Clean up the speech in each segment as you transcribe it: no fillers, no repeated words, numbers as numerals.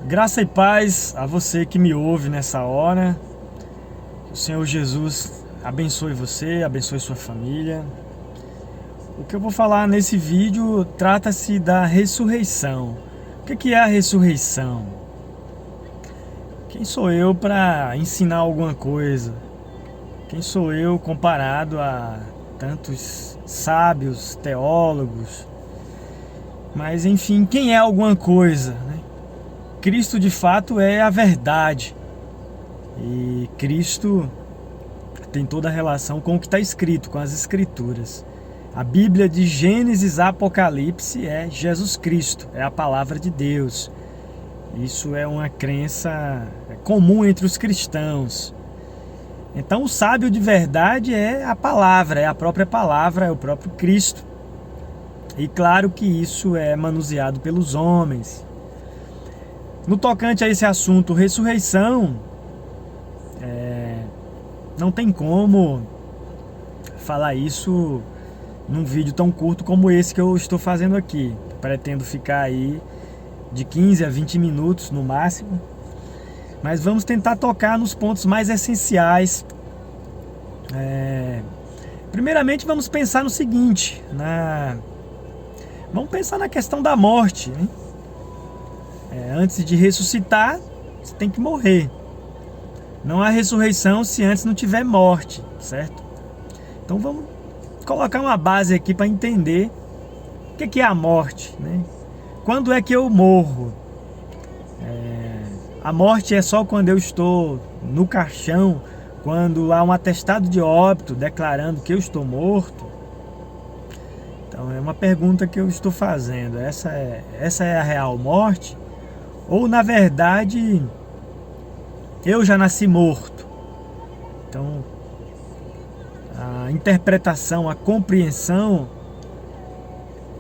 Graça e paz a você que me ouve nessa hora. Que o Senhor Jesus abençoe você, abençoe sua família. O que eu vou falar nesse vídeo trata-se da ressurreição. O que é a ressurreição? Quem sou eu para ensinar alguma coisa? Quem sou eu comparado a tantos sábios, teólogos? Mas enfim, quem é alguma coisa, né? Cristo de fato é a verdade. E Cristo tem toda a relação com o que está escrito, com as Escrituras. A Bíblia de Gênesis a Apocalipse é Jesus Cristo, é a palavra de Deus. Isso é uma crença comum entre os cristãos. Então o sábio de verdade é a palavra, é a própria palavra, é o próprio Cristo. E claro que isso é manuseado pelos homens. No tocante a esse assunto, ressurreição, não tem como falar isso num vídeo tão curto como esse que eu estou fazendo aqui. Pretendo ficar aí de 15 a 20 minutos no máximo. Mas vamos tentar tocar nos pontos mais essenciais. Primeiramente vamos pensar no seguinte, vamos pensar na questão da morte, né? Antes de ressuscitar, você tem que morrer. Não há ressurreição se antes não tiver morte, certo? Então vamos colocar uma base aqui para entender o que é a morte, né? Quando é que eu morro? A morte é só quando eu estou no caixão, quando há um atestado de óbito declarando que eu estou morto? Então é uma pergunta que eu estou fazendo. Essa é a real morte? Ou na verdade eu já nasci morto? Então a interpretação, a compreensão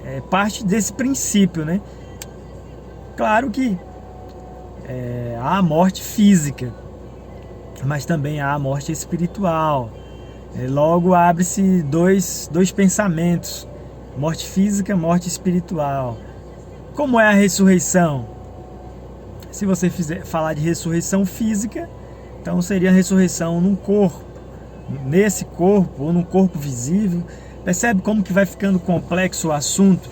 é parte desse princípio, né? Claro que há a morte física, mas também há a morte espiritual. Logo abre-se dois pensamentos: morte física, morte espiritual. Como é a ressurreição? Se você falar de ressurreição física, então seria a ressurreição num corpo, nesse corpo ou num corpo visível. Percebe como que vai ficando complexo o assunto?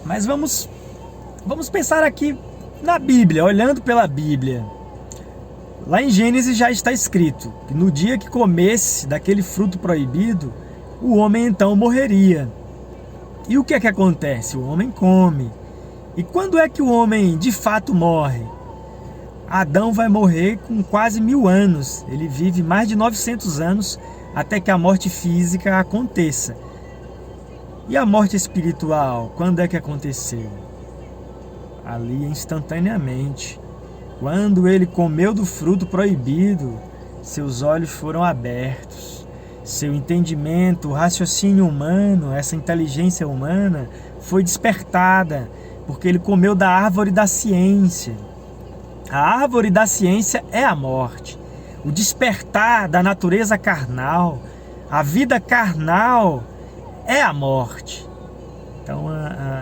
Mas vamos pensar aqui na Bíblia, olhando pela Bíblia. Lá em Gênesis já está escrito que no dia que comesse daquele fruto proibido, o homem então morreria. E o que é que acontece? O homem come. E quando é que o homem de fato morre? Adão vai morrer com quase 1000 anos. Ele vive mais de 900 anos até que a morte física aconteça. E a morte espiritual, quando é que aconteceu? Ali instantaneamente. Quando ele comeu do fruto proibido, seus olhos foram abertos. Seu entendimento, o raciocínio humano, essa inteligência humana foi despertada, porque ele comeu da árvore da ciência. A árvore da ciência é a morte. O despertar da natureza carnal, a vida carnal é a morte. Então,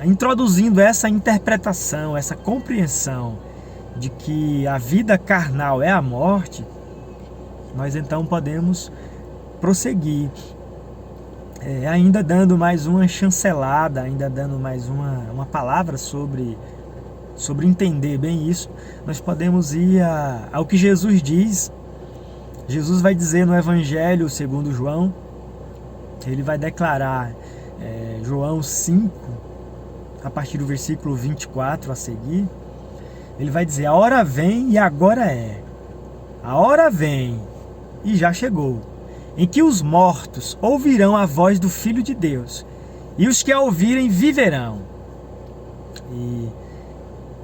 introduzindo essa interpretação, essa compreensão de que a vida carnal é a morte, nós então podemos prosseguir. Ainda dando mais uma chancelada, ainda dando mais uma palavra sobre entender bem isso, nós podemos ir ao que Jesus diz. Jesus vai dizer no Evangelho segundo João, ele vai declarar, João 5, a partir do versículo 24 a seguir, ele vai dizer: a hora vem e agora é. A hora vem e já chegou, em que os mortos ouvirão a voz do Filho de Deus, e os que a ouvirem viverão. E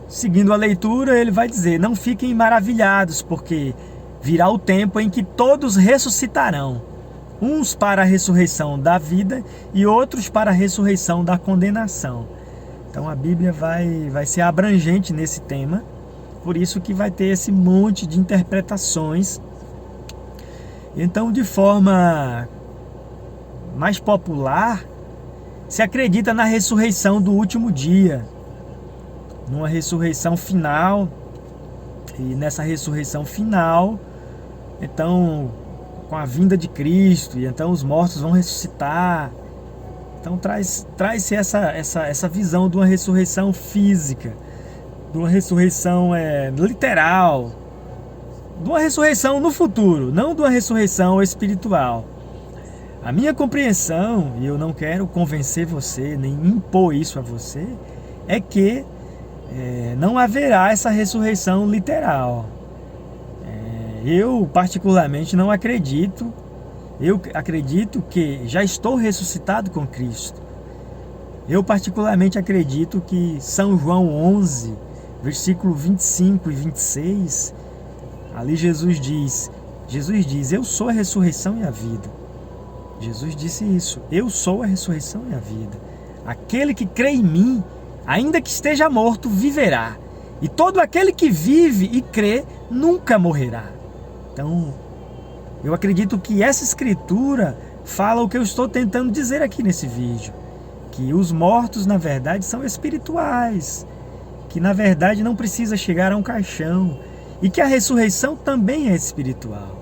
seguindo a leitura, ele vai dizer: não fiquem maravilhados, porque virá o tempo em que todos ressuscitarão, uns para a ressurreição da vida e outros para a ressurreição da condenação. Então a Bíblia vai ser abrangente nesse tema, por isso que vai ter esse monte de interpretações. Então, de forma mais popular, se acredita na ressurreição do último dia. numa ressurreição final. E nessa ressurreição final, então, com a vinda de Cristo, e então os mortos vão ressuscitar. Então traz-se essa visão de uma ressurreição física, de uma ressurreição literal, de uma ressurreição no futuro, não de uma ressurreição espiritual. A minha compreensão, e eu não quero convencer você, nem impor isso a você, é que não haverá essa ressurreição literal. Eu particularmente não acredito. Eu acredito que já estou ressuscitado com Cristo. Eu particularmente acredito que São João 11, versículo 25 e 26, ali Jesus diz, eu sou a ressurreição e a vida. Jesus disse isso, eu sou a ressurreição e a vida. Aquele que crê em mim, ainda que esteja morto, viverá. E todo aquele que vive e crê, nunca morrerá. Então, eu acredito que essa escritura fala o que eu estou tentando dizer aqui nesse vídeo. Que os mortos, na verdade, são espirituais. Que, na verdade, não precisa chegar a um caixão. E que a ressurreição também é espiritual.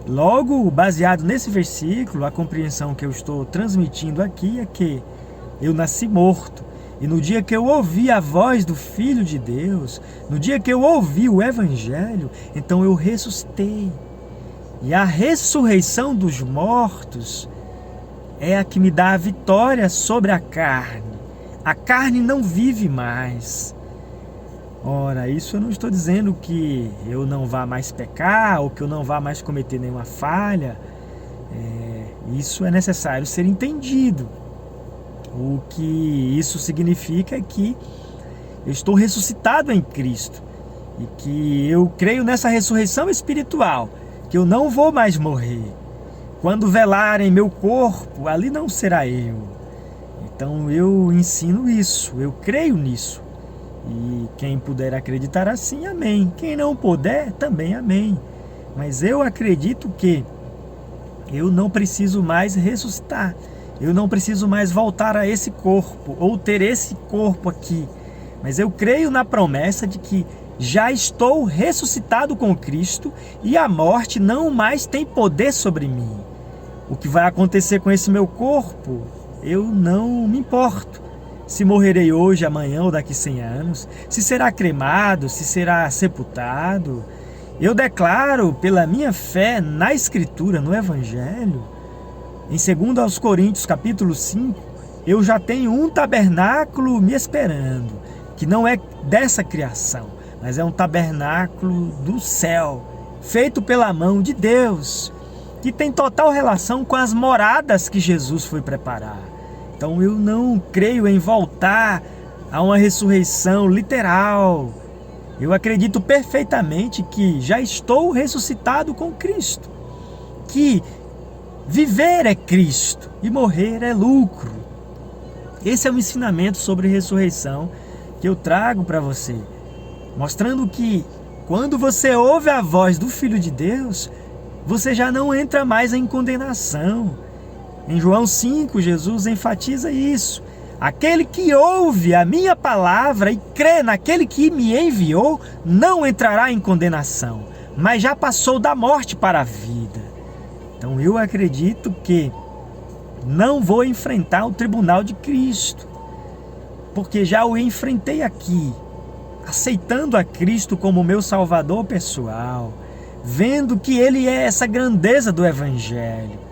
Logo, baseado nesse versículo, a compreensão que eu estou transmitindo aqui é que eu nasci morto. E no dia que eu ouvi a voz do Filho de Deus, no dia que eu ouvi o Evangelho, então eu ressuscitei. E a ressurreição dos mortos é a que me dá a vitória sobre a carne. A carne não vive mais. Ora, isso eu não estou dizendo que eu não vá mais pecar ou que eu não vá mais cometer nenhuma falha. Isso é necessário ser entendido. O que isso significa é que eu estou ressuscitado em Cristo e que eu creio nessa ressurreição espiritual, que eu não vou mais morrer. Quando velarem meu corpo, ali não será eu. Então eu ensino isso, eu creio nisso. E quem puder acreditar assim, amém. Quem não puder, também amém. Mas eu acredito que eu não preciso mais ressuscitar. Eu não preciso mais voltar a esse corpo, ou ter esse corpo aqui. Mas eu creio na promessa de que já estou ressuscitado com Cristo e a morte não mais tem poder sobre mim. O que vai acontecer com esse meu corpo, eu não me importo. Se morrerei hoje, amanhã ou daqui 100 anos, se será cremado, se será sepultado. Eu declaro pela minha fé na Escritura, no Evangelho, em 2 Coríntios capítulo 5, eu já tenho um tabernáculo me esperando, que não é dessa criação, mas é um tabernáculo do céu, feito pela mão de Deus, que tem total relação com as moradas que Jesus foi preparar. Então eu não creio em voltar a uma ressurreição literal. Eu acredito perfeitamente que já estou ressuscitado com Cristo, que viver é Cristo e morrer é lucro. Esse é o ensinamento sobre ressurreição que eu trago para você, mostrando que quando você ouve a voz do Filho de Deus, você já não entra mais em condenação. Em João 5, Jesus enfatiza isso. Aquele que ouve a minha palavra e crê naquele que me enviou, não entrará em condenação, mas já passou da morte para a vida. Então eu acredito que não vou enfrentar o tribunal de Cristo, porque já o enfrentei aqui, aceitando a Cristo como meu Salvador pessoal, vendo que Ele é essa grandeza do Evangelho.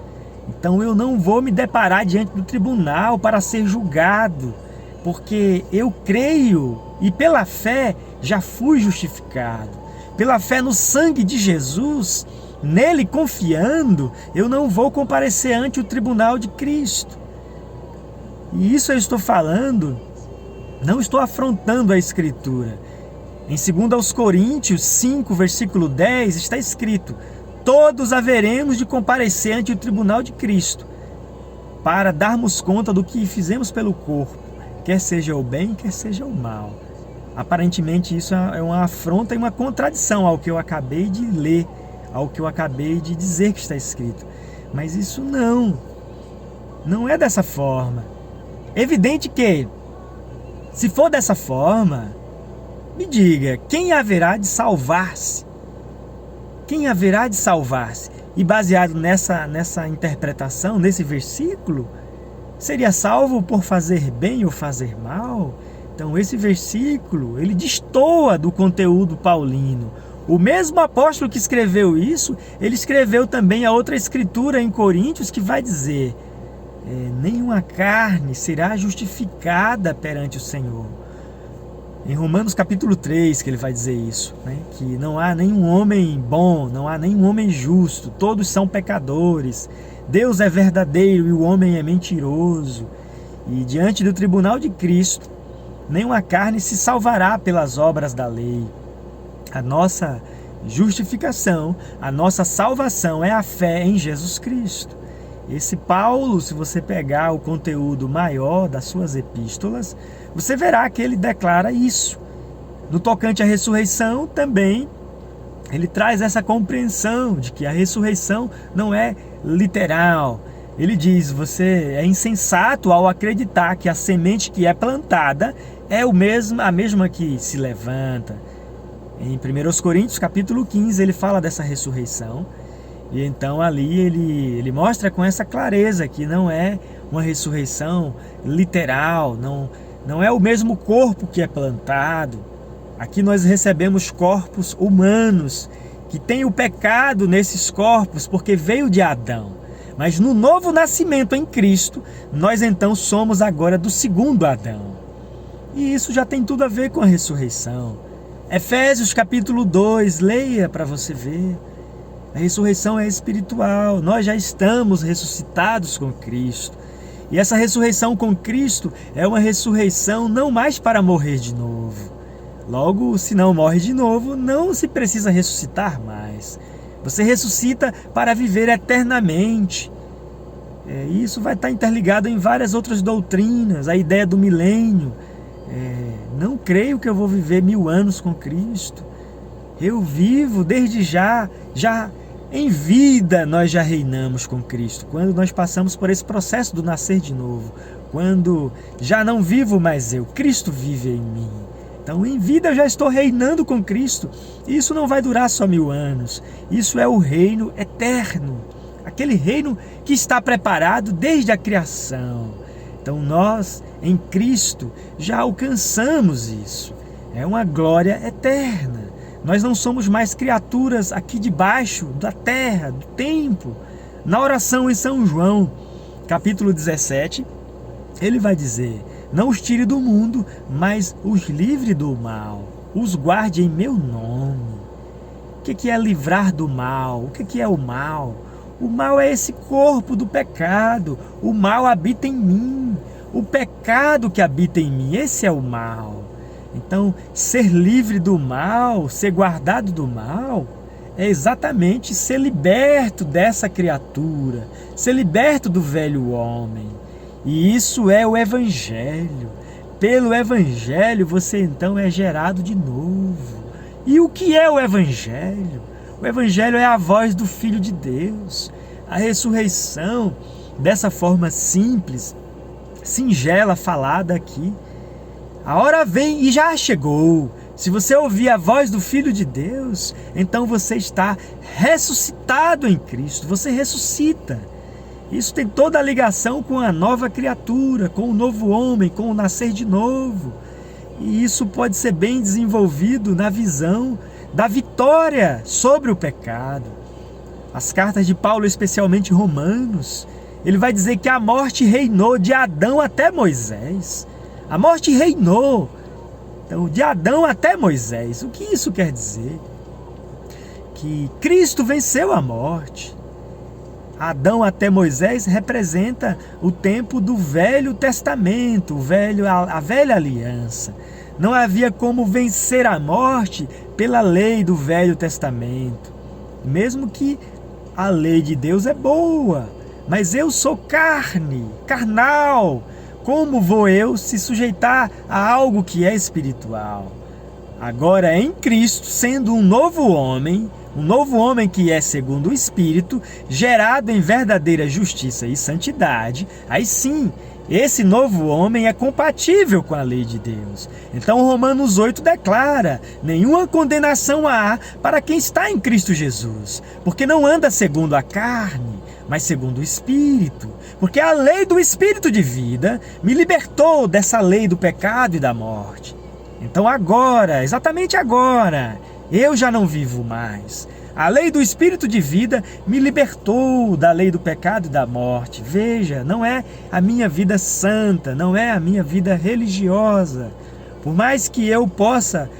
Então eu não vou me deparar diante do tribunal para ser julgado, porque eu creio e pela fé já fui justificado. Pela fé no sangue de Jesus, nele confiando, eu não vou comparecer ante o tribunal de Cristo. E isso eu estou falando, não estou afrontando a Escritura. Em 2 Coríntios 5, versículo 10, está escrito: todos haveremos de comparecer ante o tribunal de Cristo, para darmos conta do que fizemos pelo corpo, quer seja o bem, quer seja o mal. Aparentemente isso é uma afronta e uma contradição ao que eu acabei de ler, ao que eu acabei de dizer que está escrito. Mas isso não é dessa forma. Evidente que, se for dessa forma, Me diga, quem haverá de salvar-se? Quem haverá de salvar-se? E baseado nessa interpretação, nesse versículo, seria salvo por fazer bem ou fazer mal? Então esse versículo, ele destoa do conteúdo paulino. O mesmo apóstolo que escreveu isso, ele escreveu também a outra escritura em Coríntios que vai dizer: nenhuma carne será justificada perante o Senhor. Em Romanos capítulo 3 que ele vai dizer isso, né? Que não há nenhum homem bom, não há nenhum homem justo, todos são pecadores. Deus é verdadeiro e o homem é mentiroso. E diante do tribunal de Cristo, nenhuma carne se salvará pelas obras da lei. A nossa justificação, a nossa salvação é a fé em Jesus Cristo. Esse Paulo, se você pegar o conteúdo maior das suas epístolas, você verá que ele declara isso. No tocante à ressurreição, também, ele traz essa compreensão de que a ressurreição não é literal. Ele diz: você é insensato ao acreditar que a semente que é plantada é a mesma que se levanta. Em 1 Coríntios capítulo 15 ele fala dessa ressurreição. E então ali ele mostra com essa clareza que não é uma ressurreição literal, não é o mesmo corpo que é plantado. Aqui nós recebemos corpos humanos, que tem o pecado nesses corpos porque veio de Adão. Mas no novo nascimento em Cristo, nós então somos agora do segundo Adão. E isso já tem tudo a ver com a ressurreição. Efésios capítulo 2, leia para você ver. A ressurreição é espiritual, nós já estamos ressuscitados com Cristo. E essa ressurreição com Cristo é uma ressurreição não mais para morrer de novo. Logo, se não morre de novo, não se precisa ressuscitar mais. Você ressuscita para viver eternamente. Isso vai estar interligado em várias outras doutrinas, a ideia do milênio. Não creio que eu vou viver 1000 anos com Cristo. Eu vivo desde já em vida nós já reinamos com Cristo. Quando nós passamos por esse processo do nascer de novo, quando já não vivo mais eu, Cristo vive em mim. Então em vida eu já estou reinando com Cristo. Isso não vai durar só 1000 anos. Isso é o reino eterno. Aquele reino que está preparado desde a criação. Então nós, em Cristo, já alcançamos isso. É uma glória eterna. Nós não somos mais criaturas aqui debaixo da terra, do tempo. Na oração em São João, capítulo 17, ele vai dizer: não os tire do mundo, mas os livre do mal. Os guarde em meu nome. O que é livrar do mal? O que é o mal? O mal é esse corpo do pecado. O mal habita em mim. O pecado que habita em mim, esse é o mal. Então, ser livre do mal, ser guardado do mal, é exatamente ser liberto dessa criatura, ser liberto do velho homem. E isso é o Evangelho. Pelo Evangelho, você então é gerado de novo. E o que é o Evangelho? O Evangelho é a voz do Filho de Deus. A ressurreição, dessa forma simples, singela, falada aqui. A hora vem e já chegou. Se você ouvir a voz do Filho de Deus, então você está ressuscitado em Cristo. Você ressuscita. Isso tem toda a ligação com a nova criatura, com o novo homem, com o nascer de novo. E isso pode ser bem desenvolvido na visão da vitória sobre o pecado. As cartas de Paulo, especialmente Romanos, ele vai dizer que a morte reinou de Adão até Moisés. A morte reinou, então, de Adão até Moisés. O que isso quer dizer? Que Cristo venceu a morte. Adão até Moisés representa o tempo do Velho Testamento, a velha aliança. Não havia como vencer a morte pela lei do Velho Testamento. Mesmo que a lei de Deus é boa, mas eu sou carnal. Como vou eu se sujeitar a algo que é espiritual? Agora, em Cristo, sendo um novo homem que é segundo o Espírito, gerado em verdadeira justiça e santidade, aí sim Esse novo homem é compatível com a lei de Deus. Então Romanos 8 declara: nenhuma condenação há para quem está em Cristo Jesus, porque não anda segundo a carne, mas segundo o Espírito. Porque a lei do Espírito de vida me libertou dessa lei do pecado e da morte. Então agora, exatamente agora, eu já não vivo mais. A lei do Espírito de vida me libertou da lei do pecado e da morte. Veja, não é a minha vida santa, não é a minha vida religiosa. Por mais que eu possa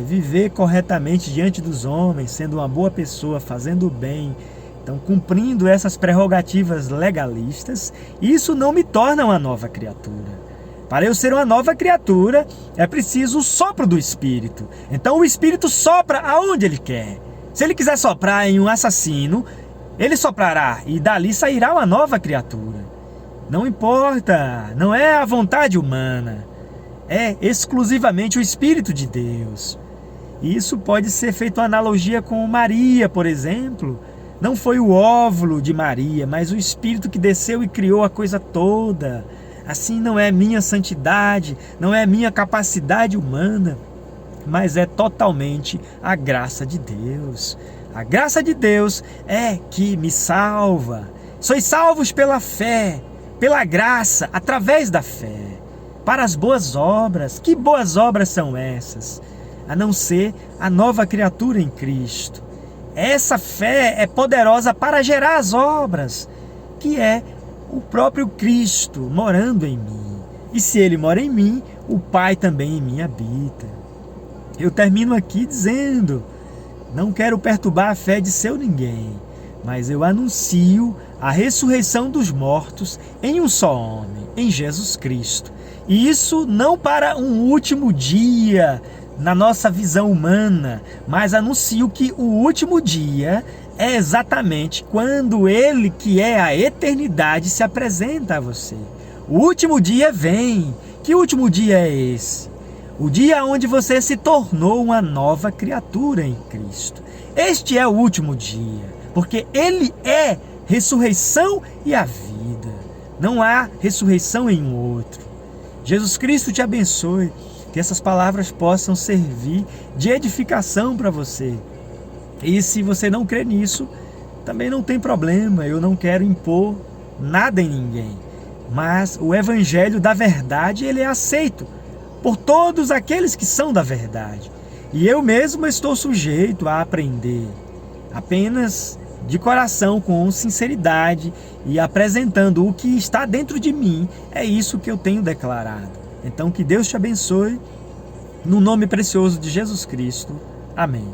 viver corretamente diante dos homens, sendo uma boa pessoa, fazendo o bem, então cumprindo essas prerrogativas legalistas, isso não me torna uma nova criatura. Para eu ser uma nova criatura, é preciso o sopro do Espírito. Então o Espírito sopra aonde Ele quer. Se Ele quiser soprar em um assassino, Ele soprará e dali sairá uma nova criatura. Não importa, não é a vontade humana, é exclusivamente o Espírito de Deus. E isso pode ser feito uma analogia com Maria, por exemplo. Não foi o óvulo de Maria, mas o Espírito que desceu e criou a coisa toda. Assim não é minha santidade, não é minha capacidade humana, mas é totalmente a graça de Deus. A graça de Deus é que me salva. Sois salvos pela fé, pela graça, através da fé, para as boas obras. Que boas obras são essas? A não ser a nova criatura em Cristo. Essa fé é poderosa para gerar as obras, que é o próprio Cristo morando em mim. E se Ele mora em mim, o Pai também em mim habita. Eu termino aqui dizendo: não quero perturbar a fé de seu ninguém, mas eu anuncio a ressurreição dos mortos em um só homem, em Jesus Cristo. E isso não para um último dia na nossa visão humana, mas anuncio que o último dia é exatamente quando Ele, que é a eternidade, se apresenta a você. O último dia vem. Que último dia é esse? O dia onde você se tornou uma nova criatura em Cristo. Este é o último dia, porque Ele é ressurreição e a vida. Não há ressurreição em um outro. Jesus Cristo te abençoe, que essas palavras possam servir de edificação para você. E se você não crê nisso, também não tem problema, eu não quero impor nada em ninguém. Mas o Evangelho da verdade, ele é aceito por todos aqueles que são da verdade. E eu mesmo estou sujeito a aprender, apenas de coração, com sinceridade e apresentando o que está dentro de mim. É isso que eu tenho declarado. Então que Deus te abençoe, no nome precioso de Jesus Cristo. Amém.